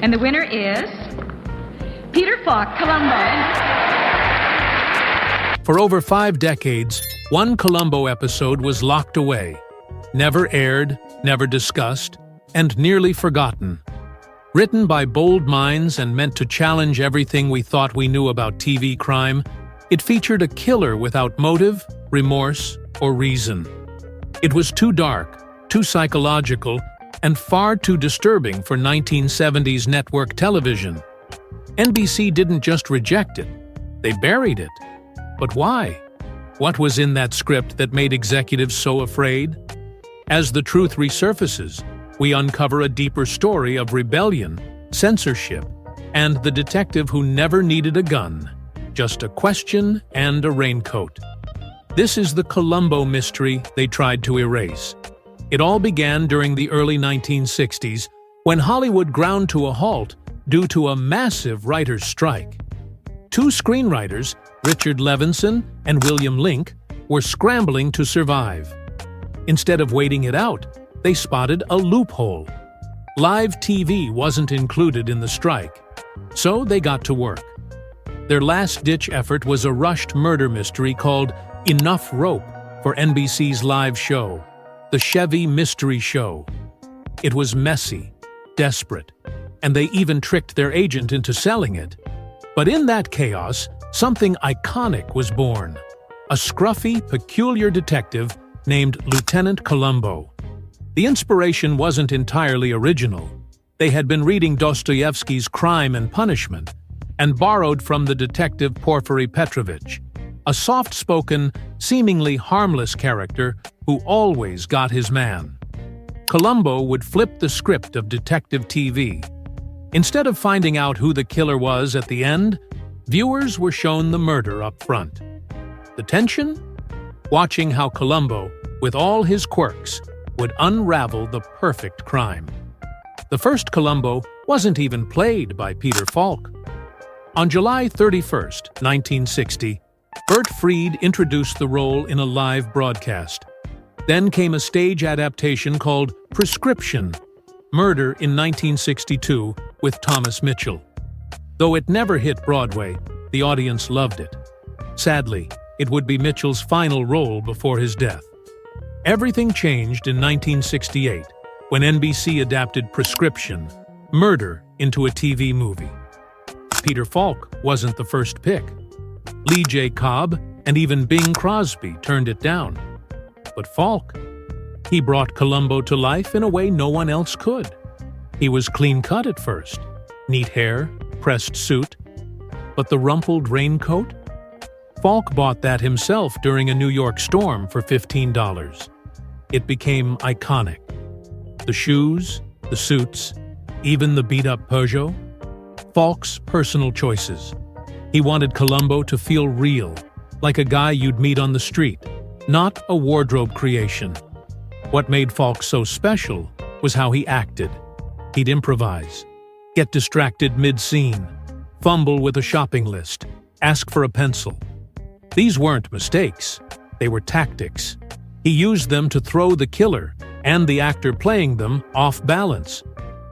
And the winner is Peter Falk, Columbo. For over 5 decades, one Columbo episode was locked away, never aired, never discussed, and nearly forgotten. Written by bold minds and meant to challenge everything we thought we knew about TV crime, it featured a killer without motive, remorse, or reason. It was too dark, too psychological, and far too disturbing for 1970s network television. NBC didn't just reject it, they buried it. But why? What was in that script that made executives so afraid? As the truth resurfaces, we uncover a deeper story of rebellion, censorship, and the detective who never needed a gun, just a question and a raincoat. This is the Columbo mystery they tried to erase. It all began during the early 1960s, when Hollywood ground to a halt due to a massive writers' strike. 2 screenwriters, Richard Levinson and William Link, were scrambling to survive. Instead of waiting it out, they spotted a loophole. Live TV wasn't included in the strike, so they got to work. Their last-ditch effort was a rushed murder mystery called Enough Rope for NBC's live show, The Chevy Mystery Show. It was messy, desperate, and they even tricked their agent into selling it. But in that chaos, something iconic was born. A scruffy, peculiar detective named Lieutenant Columbo. The inspiration wasn't entirely original. They had been reading Dostoevsky's Crime and Punishment and borrowed from the detective Porfiry Petrovich, a soft-spoken, seemingly harmless character who always got his man. Columbo would flip the script of detective TV. Instead of finding out who the killer was at the end, viewers were shown the murder up front. The tension? Watching how Columbo, with all his quirks, would unravel the perfect crime. The first Columbo wasn't even played by Peter Falk. On July 31, 1960, Bert Freed introduced the role in a live broadcast. Then came a stage adaptation called Prescription, Murder in 1962 with Thomas Mitchell. Though it never hit Broadway, the audience loved it. Sadly, it would be Mitchell's final role before his death. Everything changed in 1968 when NBC adapted Prescription, Murder, into a TV movie. Peter Falk wasn't the first pick. Lee J. Cobb and even Bing Crosby turned it down. But Falk, he brought Columbo to life in a way no one else could. He was clean-cut at first, neat hair, pressed suit. But the rumpled raincoat? Falk bought that himself during a New York storm for $15. It became iconic. The shoes, the suits, even the beat-up Peugeot? Falk's personal choices. He wanted Columbo to feel real, like a guy you'd meet on the street, not a wardrobe creation. What made Falk so special was how he acted. He'd improvise, get distracted mid-scene, fumble with a shopping list, ask for a pencil. These weren't mistakes, they were tactics. He used them to throw the killer and the actor playing them off balance.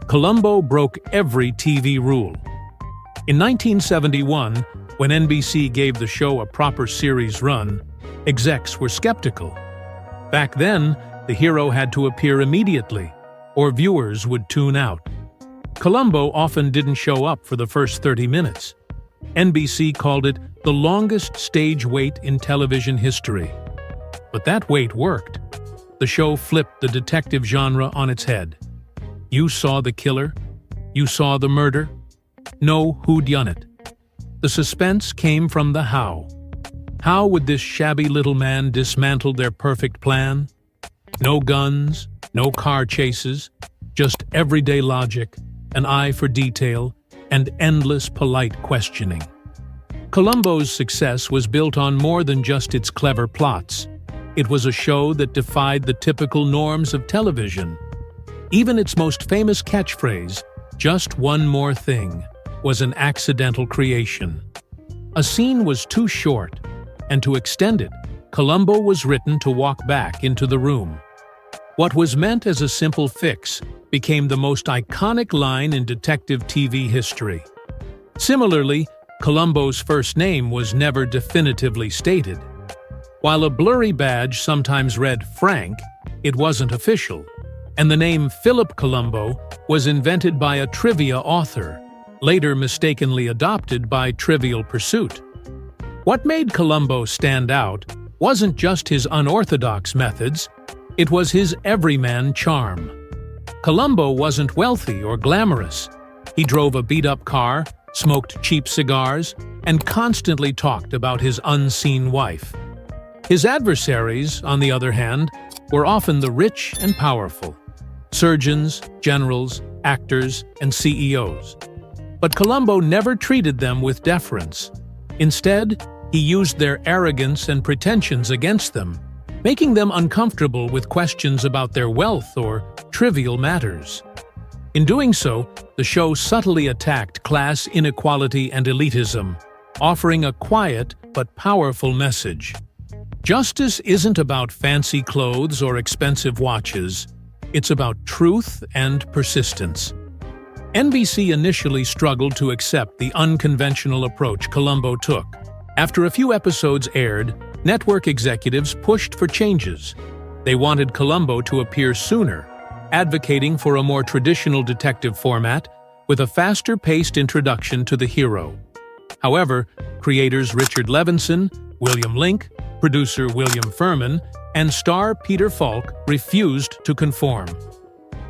Columbo broke every TV rule. In 1971, when NBC gave the show a proper series run, execs were skeptical. Back then, the hero had to appear immediately, or viewers would tune out. Columbo often didn't show up for the first 30 minutes. NBC called it the longest stage wait in television history. But that wait worked. The show flipped the detective genre on its head. You saw the killer, you saw the murder, no whodunit. The suspense came from the how. How would this shabby little man dismantle their perfect plan? No guns, no car chases, just everyday logic, an eye for detail, and endless polite questioning. Columbo's success was built on more than just its clever plots. It was a show that defied the typical norms of television. Even its most famous catchphrase, "Just one more thing," was an accidental creation. A scene was too short, and to extend it, Columbo was written to walk back into the room. What was meant as a simple fix became the most iconic line in detective TV history. Similarly, Columbo's first name was never definitively stated. While a blurry badge sometimes read Frank, it wasn't official, and the name Philip Columbo was invented by a trivia author, later mistakenly adopted by Trivial Pursuit. What made Columbo stand out wasn't just his unorthodox methods, it was his everyman charm. Columbo wasn't wealthy or glamorous. He drove a beat-up car, smoked cheap cigars, and constantly talked about his unseen wife. His adversaries, on the other hand, were often the rich and powerful: surgeons, generals, actors, and CEOs. But Columbo never treated them with deference. Instead, he used their arrogance and pretensions against them, making them uncomfortable with questions about their wealth or trivial matters. In doing so, the show subtly attacked class inequality and elitism, offering a quiet but powerful message. Justice isn't about fancy clothes or expensive watches. It's about truth and persistence. NBC initially struggled to accept the unconventional approach Columbo took. After a few episodes aired, network executives pushed for changes. They wanted Columbo to appear sooner, advocating for a more traditional detective format with a faster-paced introduction to the hero. However, creators Richard Levinson, William Link, producer William Furman, and star Peter Falk refused to conform.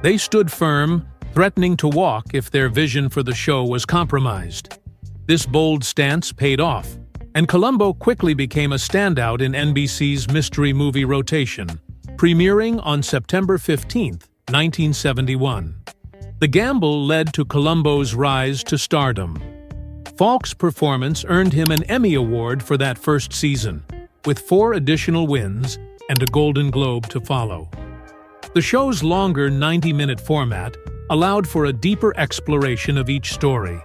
They stood firm, threatening to walk if their vision for the show was compromised. This bold stance paid off, and Columbo quickly became a standout in NBC's mystery movie rotation, premiering on September 15, 1971. The gamble led to Columbo's rise to stardom. Falk's performance earned him an Emmy Award for that first season, with 4 additional wins and a Golden Globe to follow. The show's longer 90-minute format allowed for a deeper exploration of each story,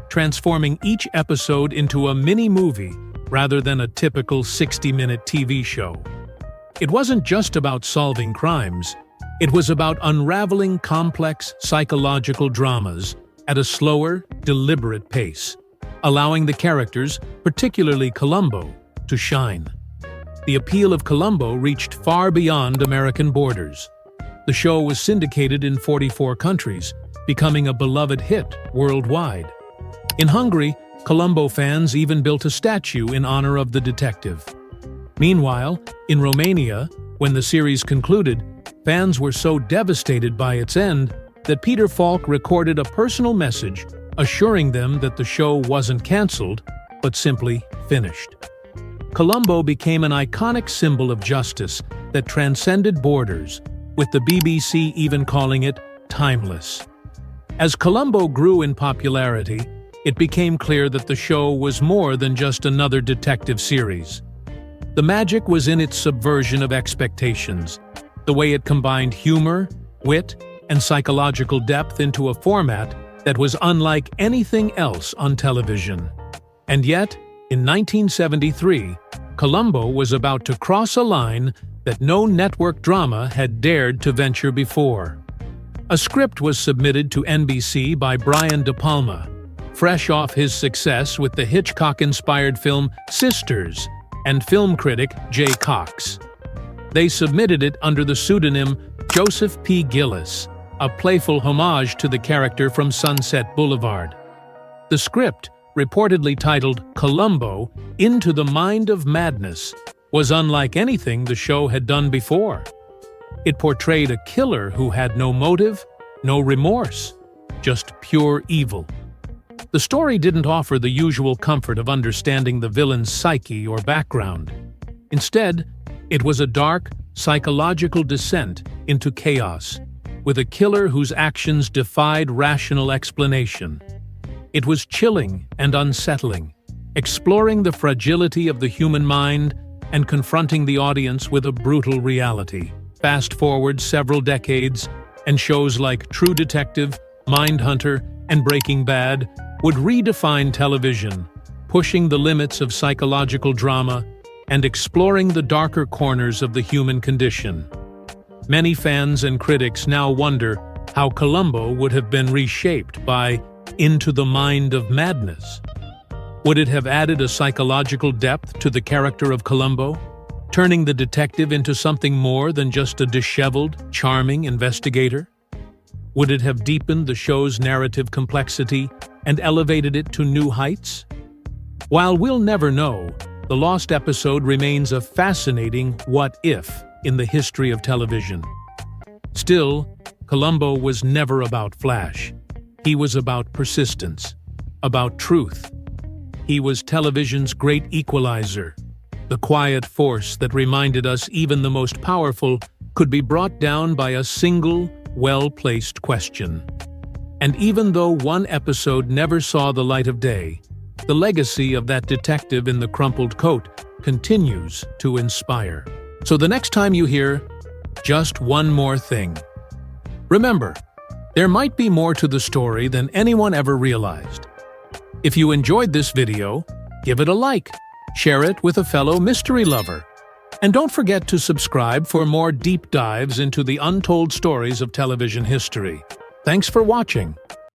transforming each episode into a mini-movie rather than a typical 60-minute TV show. It wasn't just about solving crimes, it was about unraveling complex psychological dramas at a slower, deliberate pace, allowing the characters, particularly Columbo, to shine. The appeal of Columbo reached far beyond American borders. The show was syndicated in 44 countries, becoming a beloved hit worldwide. In Hungary, Columbo fans even built a statue in honor of the detective. Meanwhile, in Romania, when the series concluded, fans were so devastated by its end that Peter Falk recorded a personal message assuring them that the show wasn't cancelled, but simply finished. Columbo became an iconic symbol of justice that transcended borders, with the BBC even calling it timeless. As Columbo grew in popularity, it became clear that the show was more than just another detective series. The magic was in its subversion of expectations, the way it combined humor, wit, and psychological depth into a format that was unlike anything else on television. And yet, in 1973, Columbo was about to cross a line that no network drama had dared to venture before. A script was submitted to NBC by Brian De Palma, fresh off his success with the Hitchcock-inspired film Sisters, and film critic Jay Cox. They submitted it under the pseudonym Joseph P. Gillis, a playful homage to the character from Sunset Boulevard. The script, reportedly titled Columbo: Into the Mind of Madness, was unlike anything the show had done before. It portrayed a killer who had no motive, no remorse, just pure evil. The story didn't offer the usual comfort of understanding the villain's psyche or background. Instead, it was a dark, psychological descent into chaos, with a killer whose actions defied rational explanation. It was chilling and unsettling, exploring the fragility of the human mind and confronting the audience with a brutal reality. Fast forward several decades, and shows like True Detective, Mindhunter, and Breaking Bad would redefine television, pushing the limits of psychological drama and exploring the darker corners of the human condition. Many fans and critics now wonder how Columbo would have been reshaped by Into the Mind of Madness? Would it have added a psychological depth to the character of Columbo, turning the detective into something more than just a disheveled, charming investigator? Would it have deepened the show's narrative complexity and elevated it to new heights? While we'll never know, the lost episode remains a fascinating what-if in the history of television. Still, Columbo was never about flash. He was about persistence, about truth. He was television's great equalizer, the quiet force that reminded us even the most powerful could be brought down by a single, well-placed question. And even though one episode never saw the light of day, the legacy of that detective in the crumpled coat continues to inspire. So the next time you hear, "Just one more thing," remember, there might be more to the story than anyone ever realized. If you enjoyed this video, give it a like, share it with a fellow mystery lover, and don't forget to subscribe for more deep dives into the untold stories of television history. Thanks for watching.